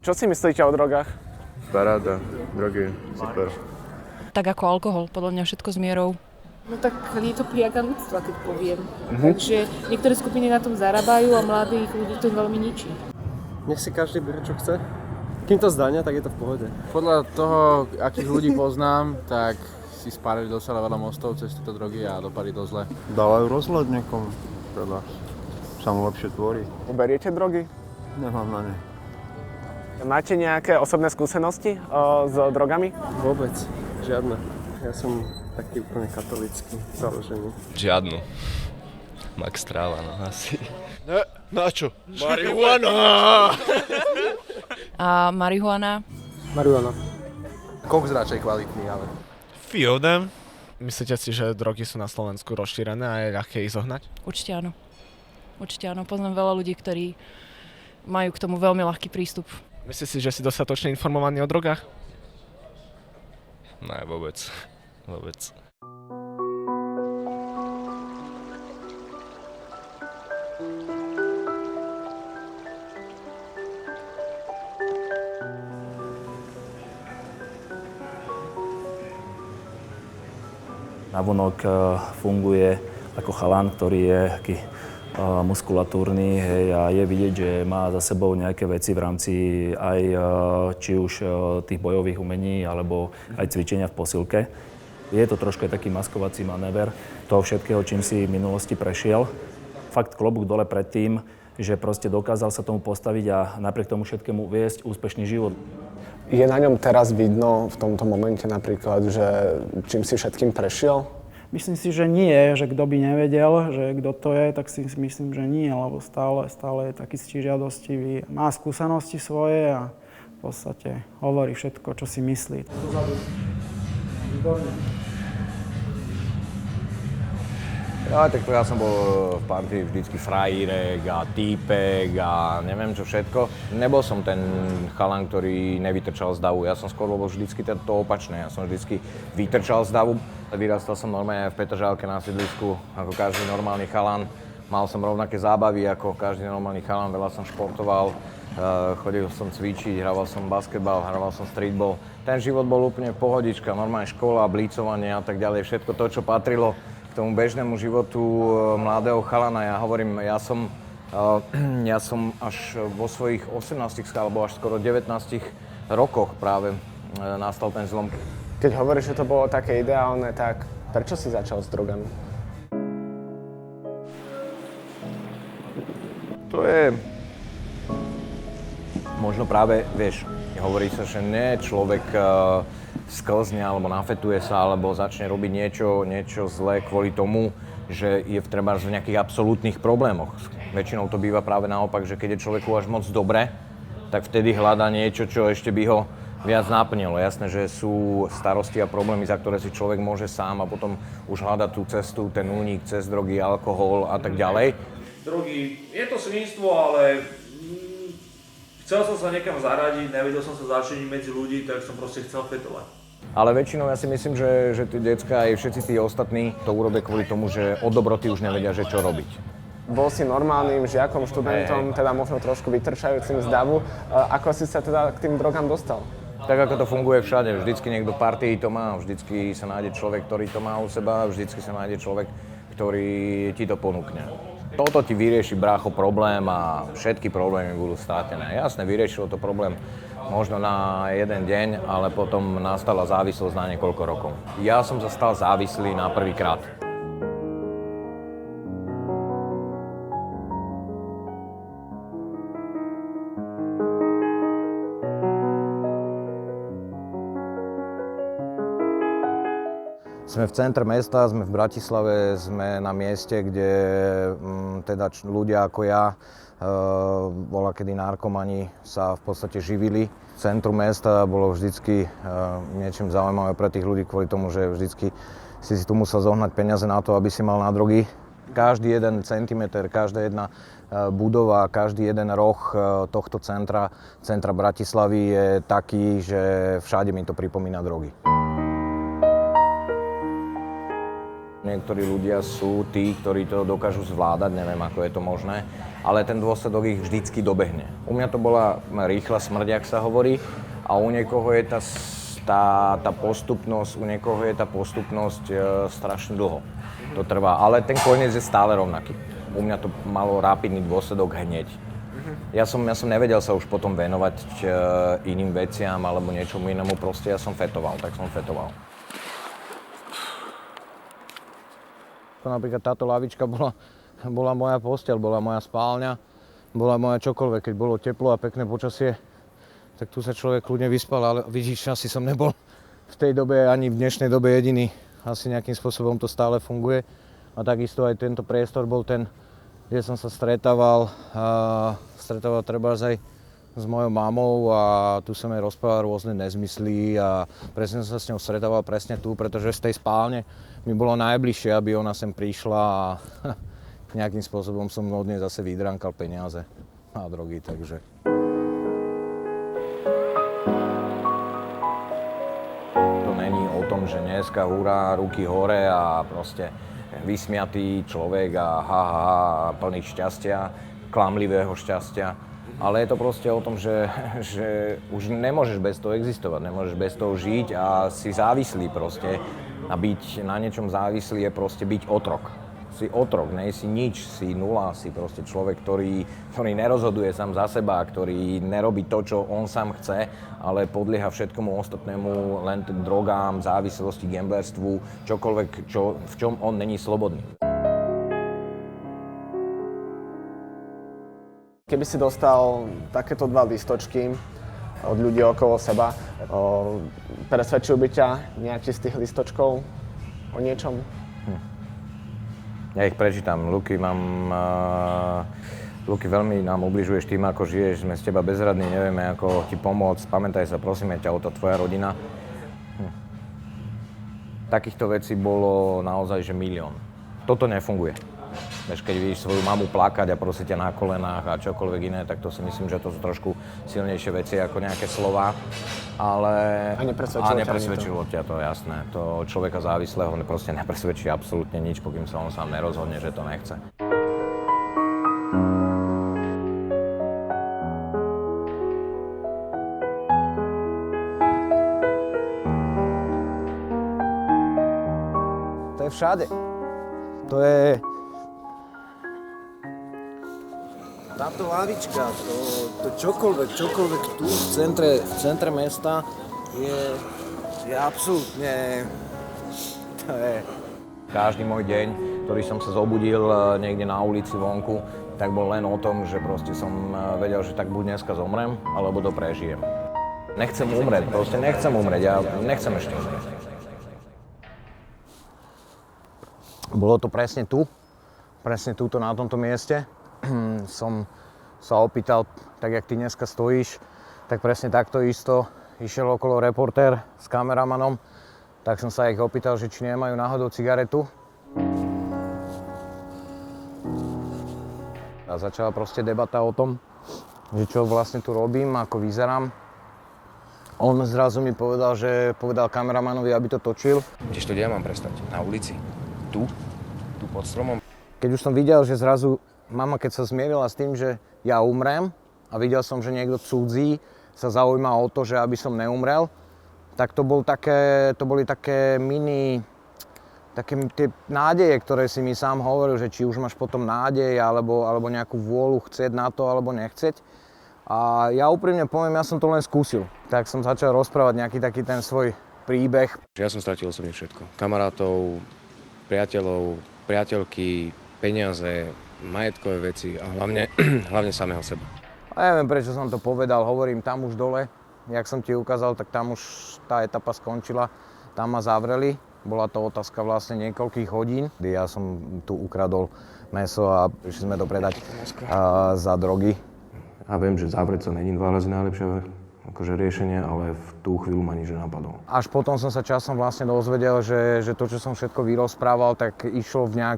Čo si myslíte o drogách? Paráda, drogy, super. Tak ako alkohol, podľa mňa všetko s mierou. No tak je to pliaga ľudstva, keď poviem. Takže niektoré skupiny na tom zarábajú a mladých ľudí to veľmi ničí. Nech si každý bere, čo chce. Kým to zdania, tak je to v pohode. Podľa toho, akých ľudí poznám, tak si spálili dosť veľa mostov cez tieto drogy a dopadli dosť zle. Dávajú rozhľad niekomu, teda sa mu lepšie tvorí. Beriete drogy? Nemám na ne. Máte nejaké osobné skúsenosti s drogami? Vôbec, žiadne. Ja som taký úplne katolícky založený. Žiadnu. Max Tráva, no asi. Ne, na čo? Marihuana! A marihuana? Marihuana. Koks radšej kvalitný, ale... Fiodem. Myslíte si, že drogy sú na Slovensku rozšírené a je ľahké ich zohnať? Určite áno. Určite áno. Poznám veľa ľudí, ktorí majú k tomu veľmi ľahký prístup. Myslíte si, že si dostatočne informovaní o drogách? Ne, vôbec. Vôbec. Navonok funguje ako chalan, ktorý je taký muskulatúrny, hej, a je vidieť, že má za sebou nejaké veci v rámci aj či už tých bojových umení, alebo aj cvičenia v posilke. Je to trošku taký maskovací manéver toho všetkého, čím si v minulosti prešiel. Fakt klobúk dole pred tým, že proste dokázal sa tomu postaviť a napriek tomu všetkému viesť úspešný život. Je na ňom teraz vidno v tomto momente napríklad, že čím si všetkým prešiel? Myslím si, že nie, že kto by nevedel, že kto to je, tak si myslím, že nie, lebo stále je taký ctižiadostivý. Má skúsenosti svoje a v podstate hovorí všetko, čo si myslí. Ja, tak to ja som bol v partii vždycky frajírek a týpek a neviem čo všetko. Nebol som ten chalan, ktorý nevytrčal z davu. Ja som skôr bol vždycky to opačné. Ja som vždycky vytrčal z davu. Vyrastal som normálne v Petržalke na sídlisku ako každý normálny chalan. Mal som rovnaké zábavy ako každý normálny chalan. Veľa som športoval, chodil som cvičiť, hrával som basketbal, hrával som streetball. Ten život bol úplne pohodička, normálne škola, blícovanie a tak ďalej. Všetko to, čo patrilo k tomu bežnému životu mladého chalana. Ja hovorím, ja som až vo svojich 18 alebo až skoro 19 rokoch práve nastal ten zlom. Keď hovoríš, že to bolo také ideálne, tak prečo si začal s drogami? To je možno práve, vieš, hovorí sa, že nie človek sklzne alebo nafetuje sa alebo začne robiť niečo zlé kvôli tomu, že je treba v nejakých absolútnych problémoch. Väčšinou to býva práve naopak, že keď je človeku až moc dobre, tak vtedy hľadá niečo, čo ešte by ho viac naplnilo. Jasné, že sú starosti a problémy, za ktoré si človek môže sám a potom už hľadať tú cestu, ten únik cez drogy, alkohol a tak ďalej. Drogy, je to svinstvo, ale chcel som sa niekam zaradiť, nevedel som sa začleniť medzi ľudí, tak som proste chcel fetovať. Ale väčšinou ja si myslím, že tí decká aj všetci tí ostatní to urobia kvôli tomu, že od dobroty už nevedia, že čo robiť. Bol si normálnym žiakom, študentom, teda možno trošku vytrčajúcim z davu. Ako si sa teda k tým drogám dostal? Tak ako to funguje všade, vždycky niekto v partii to má, vždycky sa nájde človek, ktorý to má u seba, vždycky sa nájde človek, ktorý ti to ponúkne. Toto ti vyrieši, brácho, problém a všetky problémy budú strátené. Jasné, vyriešilo to problém možno na jeden deň, ale potom nastala závislosť na niekoľko rokov. Ja som sa stal závislý na prvýkrát. Sme v centre mesta, sme v Bratislave, sme na mieste, kde teda ľudia ako ja, volakedy narkomani sa v podstate živili. Centrum mesta bolo vždycky niečím zaujímavé pre tých ľudí kvôli tomu, že vždycky si tu musel zohnať peniaze na to, aby si mal na drogy. Každý jeden centimeter, každá jedna budova, každý jeden roh tohto centra Bratislavy je taký, že všade mi to pripomína drogy. Niektorí ľudia sú tí, ktorí to dokážu zvládať, neviem ako je to možné, ale ten dôsledok ich vždycky dobehne. U mňa to bola rýchla smrť, ak sa hovorí, a u niekoho je tá postupnosť, strašne dlho. To trvá, ale ten koniec je stále rovnaký. U mňa to malo rapidný dôsledok hneď. Ja som nevedel sa už potom venovať iným veciam alebo niečomu inému, proste ja som fetoval, tak som fetoval. Napríklad táto lavička bola moja posteľ, bola moja spálňa, bola moja čokoľvek. Keď bolo teplo a pekné počasie, tak tu sa človek kľudne vyspal, ale vidíš, asi som nebol v tej dobe ani v dnešnej dobe jediný. Asi nejakým spôsobom to stále funguje. A takisto aj tento priestor bol ten, kde som sa stretával trebárs aj s mojou mamou a tu som jej rozprával rôzne nezmysly a presne som sa s ňou stretával presne tu, pretože z tej spálne mi bolo najbližšie, aby ona sem prišla a nejakým spôsobom som od nej zase vydrankal peniaze a drogy, takže. To není o tom, že dneska hurá, ruky hore a proste vysmiatý človek a plný šťastia, klamlivého šťastia. Ale je to proste o tom, že už nemôžeš bez toho existovať, nemôžeš bez toho žiť a si závislý proste. A byť na niečom závislý je proste byť otrok. Si otrok, nejsi nič, si nula, si proste človek, ktorý nerozhoduje sám za seba, ktorý nerobí to, čo on sám chce, ale podlieha všetkomu ostatnému, len drogám, závislosti, gamblerstvu, čokoľvek, v čom on není slobodný. Keby si dostal takéto 2 listočky od ľudí okolo seba, presvedčil by ťa nejaký z tých listočkov o niečom? Ja ich prečítam. Luky, veľmi nám ubližuješ tým, ako žiješ, sme z teba bezradní, nevieme, ako ti pomôcť, pamätaj sa, prosíme ťa o to, tvoja rodina. Takýchto vecí bolo naozaj, že milión. Toto nefunguje. Vieš, keď vidíš svoju mamu plakať a prosí ťa na kolenách a čokoľvek iné, tak to si myslím, že to sú trošku silnejšie veci ako nejaké slová. Ale A nepresvedčilo ťa to, jasné. To človeka závislého proste nepresvedčí absolútne nič, pokým sa on sám nerozhodne, že to nechce. To je všade. To je... Táto lavička, to čokoľvek tu v centre mesta je absolútne... To je... Každý môj deň, ktorý som sa zobudil niekde na ulici vonku, tak bol len o tom, že proste som vedel, že tak buď dneska zomrem, alebo to prežijem. Nechcem umrieť, ja nechcem ešte umrieť. Bolo to presne tuto na tomto mieste. Som sa opýtal, tak jak ty dneska stojíš, tak presne takto isto išiel okolo reportér s kameramanom, tak som sa ich opýtal, že či nemajú náhodou cigaretu. A začala proste debata o tom, že čo vlastne tu robím, ako vyzerám. On zrazu mi povedal kameramanovi, aby to točil. Kdež to kde mám prestať? Na ulici? Tu pod stromom? Keď už som videl, že zrazu mama, keď sa zmierila s tým, že ja umrem a videl som, že niekto cudzí sa zaujíma o to, že aby som neumrel, tak to boli také tie nádeje, ktoré si mi sám hovoril, že či už máš potom nádej alebo nejakú vôľu chcieť na to alebo nechceť. A ja úprimne poviem, ja som to len skúsil. Tak som začal rozprávať nejaký taký ten svoj príbeh. Ja som stratil osobne všetko. Kamarátov, priateľov, priateľky, peniaze, majetkové veci a hlavne samého seba. A neviem, prečo som to povedal, hovorím tam už dole, jak som ti ukázal, tak tam už tá etapa skončila, tam ma zavreli. Bola to otázka vlastne niekoľkých hodín. Ja som tu ukradol mäso a prišli sme to predať za drogy. A viem, že zavrieť sa není 2 razy najlepšie riešenie, ale v tú chvíľu ma nič nenapadlo. Až potom som sa časom vlastne dozvedel, že to, čo som všetko vyrozprával, tak išlo v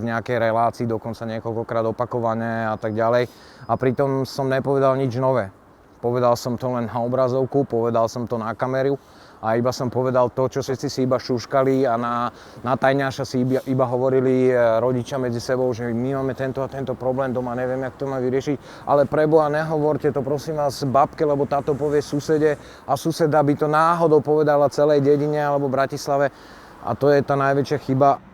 nejakej relácii, dokonca niekoľkokrát opakované a tak ďalej. A pritom som nepovedal nič nové. Povedal som to len na obrazovku, povedal som to na kameru a iba som povedal to, čo všetci si iba šuškali a na tajňáša si iba hovorili rodičia medzi sebou, že my máme tento a tento problém doma, neviem, jak to má vyriešiť, ale preboha nehovorte to prosím vás babke, lebo táto povie susede a suseda by to náhodou povedala celej dedine alebo Bratislave a to je tá najväčšia chyba.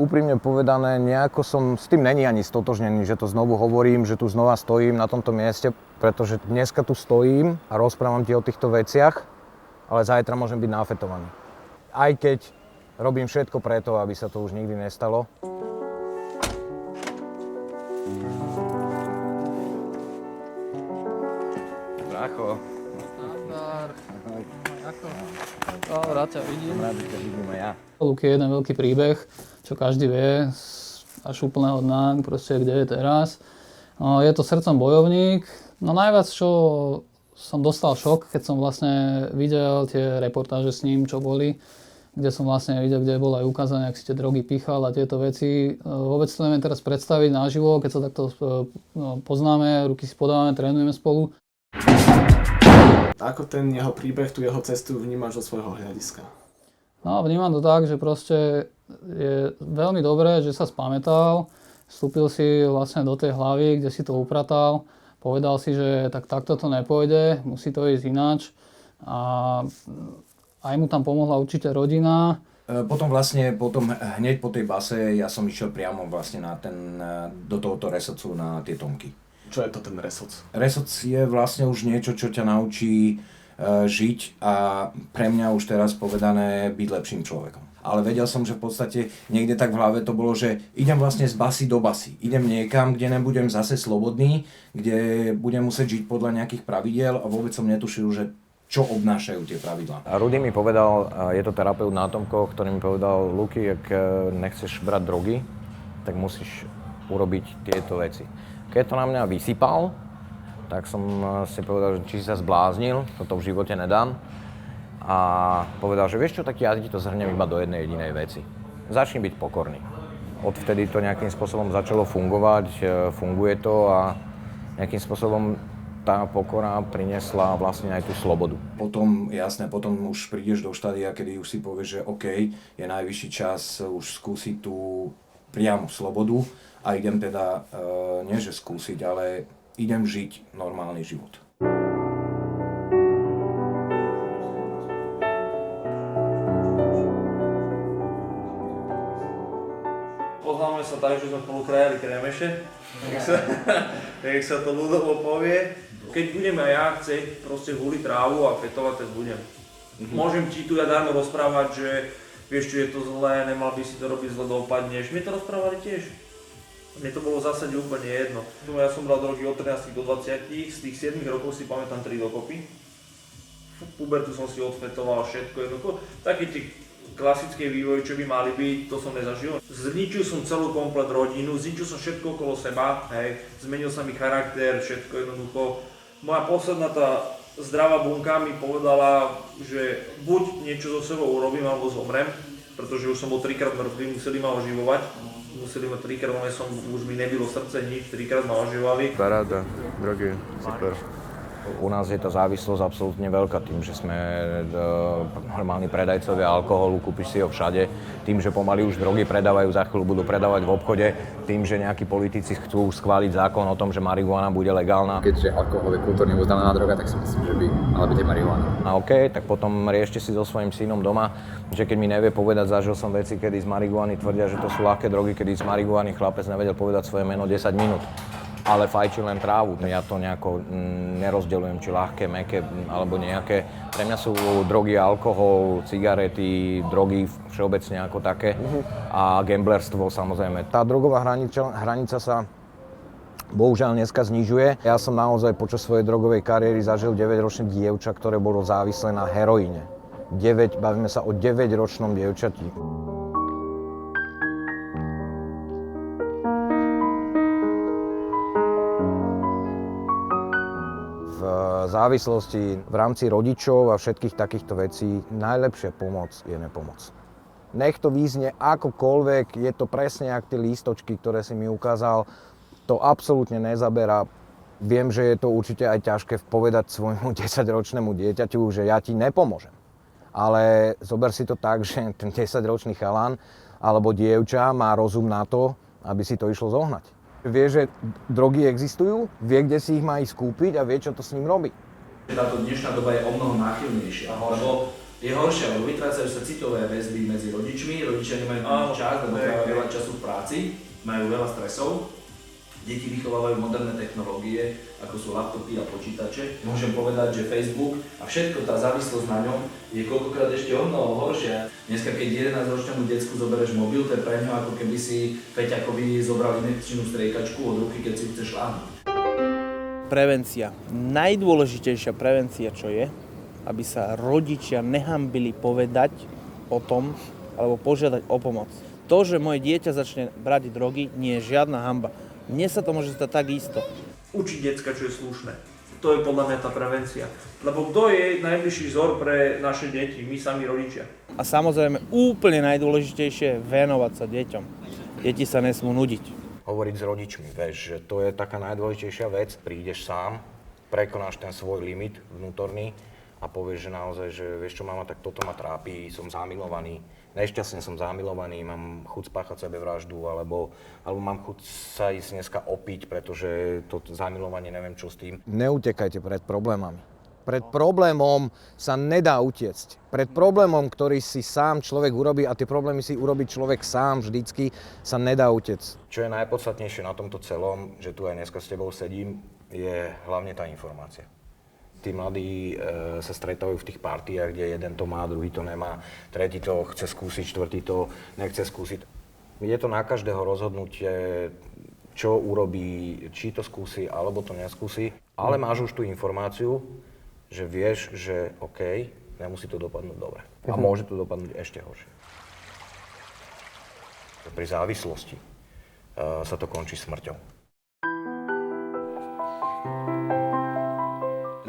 Úprimne povedané, nejako som s tým není ani stotožnený, že to znovu hovorím, že tu znova stojím na tomto mieste, pretože dneska tu stojím a rozprávam ti o týchto veciach, ale zajtra môžem byť nafetovaný. Aj keď robím všetko preto, aby sa to už nikdy nestalo. Bracho. Rád ťa vidím. Rád ťa vidím aj ja. Luky je jeden veľký príbeh, čo každý vie, až úplného dna, proste kde je teraz. Je to srdcom bojovník. No najviac, čo som dostal šok, keď som vlastne videl tie reportáže s ním, čo boli, kde som vlastne videl, kde bolo aj ukázané, ak si tie drogy pichal a tieto veci. Vôbec to neviem teraz predstaviť naživo, keď sa takto poznáme, ruky si podávame, trénujeme spolu. Ako ten jeho príbeh, tú jeho cestu vnímaš zo svojho hľadiska? No, vnímam to tak, že proste je veľmi dobré, že sa spamätal, vstúpil si vlastne do tej hlavy, kde si to upratal, povedal si, že takto to nepôjde, musí to ísť ináč a aj mu tam pomohla určite rodina. Potom hneď po tej base ja som išiel priamo vlastne do tohoto resocu na tie tomky. Čo je to ten resoc? Resoc je vlastne už niečo, čo ťa naučí žiť a pre mňa už teraz povedané byť lepším človekom. Ale vedel som, že v podstate niekde tak v hlave to bolo, že idem vlastne z basy do basy. Idem niekam, kde nebudem zase slobodný, kde budem musieť žiť podľa nejakých pravidiel a vôbec som netušil, že čo obnášajú tie pravidlá. A Rudy mi povedal, je to terapeut na Tomkoch, ktorý mi povedal, Luky, ak nechceš brať drogy, tak musíš urobiť tieto veci. Keď to na mňa vysypal, tak som si povedal, že či si sa zbláznil, toto v živote nedám. A povedal, že vieš čo, tak ja ti to zhrnem iba do jednej jedinej veci. Začni byť pokorný. Odvtedy to nejakým spôsobom začalo fungovať, funguje to a nejakým spôsobom tá pokora priniesla vlastne aj tú slobodu. Potom už prídeš do štádia, kedy už si povieš, že OK, je najvyšší čas už skúsiť tú priamu slobodu a idem teda, nie že skúsiť, ale idem žiť normálny život. Poznáme sa tak, že sme spolu krajali kremeše, jak sa to ľudovo povie. Keď budem aj ja chcieť proste huliť trávu a fetovať, tak budem. Môžem ti tu ja dávno rozprávať, že vieš čo, je to zlé, nemal by si to robiť, zle dopadneš. My to rozprávali tiež. Mne to bolo v zásade úplne jedno. Ja som bral drogy od 13 do 20, z tých 7 rokov si pamätám 3 dokopy. V pubertu som si odfetoval všetko jednoducho. Taký tí klasické vývoj, čo by mali byť, to som nezažil. Zničil som celú komplet rodinu, zničil som všetko okolo seba, hej. Zmenil sa mi charakter, všetko jednoducho. Moja posledná tá zdravá bunka mi povedala, že buď niečo so sebou urobím, alebo zomrem, pretože už som bol 3-krát mŕtvý, museli ma oživovať. Museli ma 3-krát, už mi nebilo srdce, nič, 3-krát ma oživovali. Paráda, drogy, super. U nás je tá závislosť absolútne veľká tým, že sme normálni predajcovia alkoholu, kúpiš si ho všade. Tým, že pomaly už drogy predávajú, za chvíľu budú predávať v obchode. Tým, že nejakí politici chcú schváliť zákon o tom, že marihuana bude legálna. Keďže alkohol je kultúrne uznaná droga, tak si myslím, že by mala byť aj marihuana. A OK, tak potom riešte si so svojím synom doma, že keď mi nevie povedať, zažil som veci, kedy z marihuany tvrdia, že to sú ľahké drogy, kedy z marihuany chlapec nevedel povedať svoje meno 10 minút. Ale fajčil len trávu. Ja to nejako nerozdeľujem, či ľahké, mäkké alebo nejaké. Pre mňa sú drogy, alkohol, cigarety, drogy všeobecne ako také a gamblerstvo samozrejme. Tá drogová hranica sa bohužiaľ dneska znižuje. Ja som naozaj počas svojej drogovej kariéry zažil 9-ročné dievča, ktoré bolo závislé na heroíne. Bavíme sa o 9-ročnom dievčati. V závislosti v rámci rodičov a všetkých takýchto vecí najlepšia pomoc je nepomoc. Nech to význie akokoľvek, je to presne jak tie lístočky, ktoré si mi ukázal, to absolútne nezaberá. Viem, že je to určite aj ťažké povedať svojmu 10-ročnému dieťaťu, že ja ti nepomôžem. Ale zober si to tak, že ten 10-ročný chalan alebo dievča má rozum na to, aby si to išlo zohnať. Vie, že drogy existujú, vie, kde si ich má ísť kúpiť a vie, čo to s ním robí. Táto dnešná doba je omnoho náchylnejšia, lebo je horšia, lebo vytrácajú sa citové väzby medzi rodičmi, rodičia nemajú čas, lebo majú veľa času v práci, majú veľa stresov. Deti vychovávajú moderné technológie, ako sú laptopy a počítače. Môžem povedať, že Facebook a všetko, tá závislosť na ňom je koľkokrát ešte omnoho horšia. Dneska, keď 11-ročnému decku zoberieš mobil, to je pre ňo ako keby si Peťakovi zobral inekčnú striekačku od ruky, keď si chceš šláhnuť. Prevencia. Najdôležitejšia prevencia, čo je, aby sa rodičia nehambili povedať o tom, alebo požiadať o pomoc. To, že moje dieťa začne brať drogy, nie je žiadna hanba. Mne sa to môže stať takisto. Učiť decka, čo je slušné. To je podľa mňa tá prevencia. Lebo kto je najbližší vzor pre naše deti? My sami rodičia. A samozrejme úplne najdôležitejšie je venovať sa deťom. Deti sa nesmú nudiť. Hovoriť s rodičmi, vieš, že to je taká najdôležitejšia vec. Prídeš sám, prekonáš ten svoj limit vnútorný a povieš, že naozaj, že vieš čo, mama, tak toto ma trápi, som zamilovaný. Nešťastne som zamilovaný, mám chuť spáchať sebevraždu, alebo mám chuť sa ísť dneska opiť, pretože to zamilovanie neviem čo s tým. Neutekajte pred problémami. Pred problémom sa nedá utiecť. Pred problémom, ktorý si sám človek urobí, a tie problémy si urobí človek sám vždycky, sa nedá utiecť. Čo je najpodstatnejšie na tomto celom, že tu aj dneska s tebou sedím, je hlavne tá informácia. Tí mladí sa stretávajú v tých partiách, kde jeden to má, druhý to nemá, tretí to chce skúsiť, štvrtý to nechce skúsiť. Je to na každého rozhodnutie, čo urobí, či to skúsi, alebo to neskúsi. Ale máš už tú informáciu, že vieš, že OK, nemusí to dopadnúť dobre. A môže to dopadnúť ešte horšie. Pri závislosti sa to končí smrťou.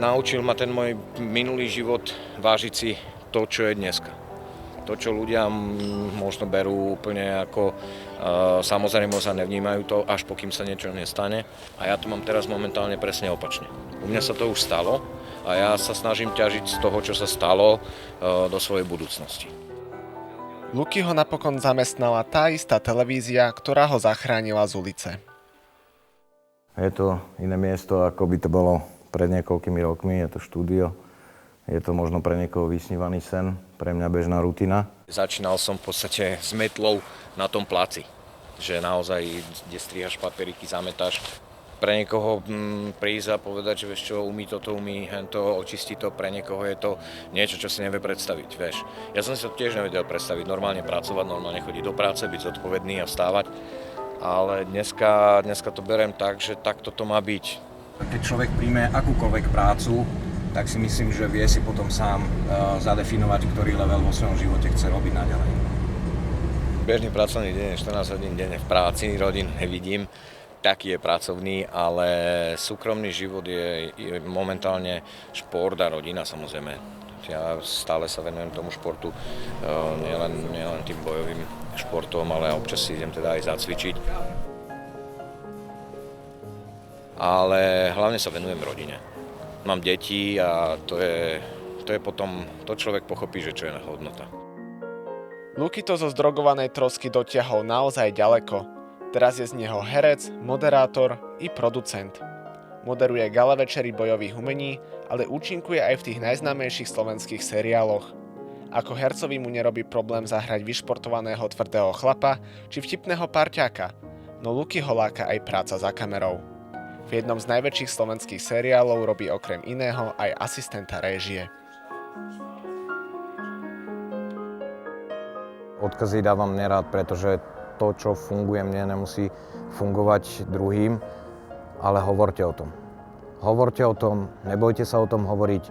Naučil ma ten môj minulý život vážiť si to, čo je dneska. To, čo ľudia možno berú úplne ako samozrejmosť a nevnímajú to, až pokým sa niečo nestane. A ja to mám teraz momentálne presne opačne. U mňa sa to už stalo a ja sa snažím ťažiť z toho, čo sa stalo, do svojej budúcnosti. Luky ho napokon zamestnala tá istá televízia, ktorá ho zachránila z ulice. Je to iné miesto, ako by to bolo pred niekoľkými rokmi, je to štúdio. Je to možno pre niekoho vysnívaný sen, pre mňa bežná rutina. Začínal som v podstate s metlou na tom placi, že naozaj, kde strihaš papieriky, zametáš. Pre niekoho prísť a povedať, že vieš čo, umí toto, umí hento, očistí to, pre niekoho je to niečo, čo si nevie predstaviť, vieš. Ja som si to tiež nevedel predstaviť, normálne pracovať, normálne chodiť do práce, byť zodpovedný a vstávať. Ale dneska to beriem tak, že takto to má byť. Keď človek príjme akúkoľvek prácu, tak si myslím, že vie si potom sám zadefinovať, ktorý level vo svojom živote chce robiť naďalej. Bežný pracovný deň je 14 hodín denne v práci, rodín nevidím, taký je pracovný, ale súkromný život je momentálne šport a rodina samozrejme. Ja stále sa venujem tomu športu, nielen tým bojovým športom, ale občas si idem teda aj zacvičiť. Ale hlavne sa venujem rodine. Mám deti a to je potom, to človek pochopí, že čo je hodnota. Luky to zo zdrogovanej trosky dotiahol naozaj ďaleko. Teraz je z neho herec, moderátor i producent. Moderuje gala večery bojových umení, ale účinkuje aj v tých najznámejších slovenských seriáloch. Ako hercovi mu nerobí problém zahrať vyšportovaného tvrdého chlapa či vtipného parťáka, no Luky ho láka aj práca za kamerou. V jednom z najväčších slovenských seriálov robí okrem iného aj asistenta réžie. Odkazy dávam nerád, pretože to, čo funguje mne, nemusí fungovať druhým, ale hovorte o tom. Hovorte o tom, nebojte sa o tom hovoriť.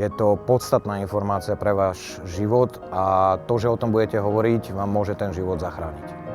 Je to podstatná informácia pre váš život a to, že o tom budete hovoriť, vám môže ten život zachrániť.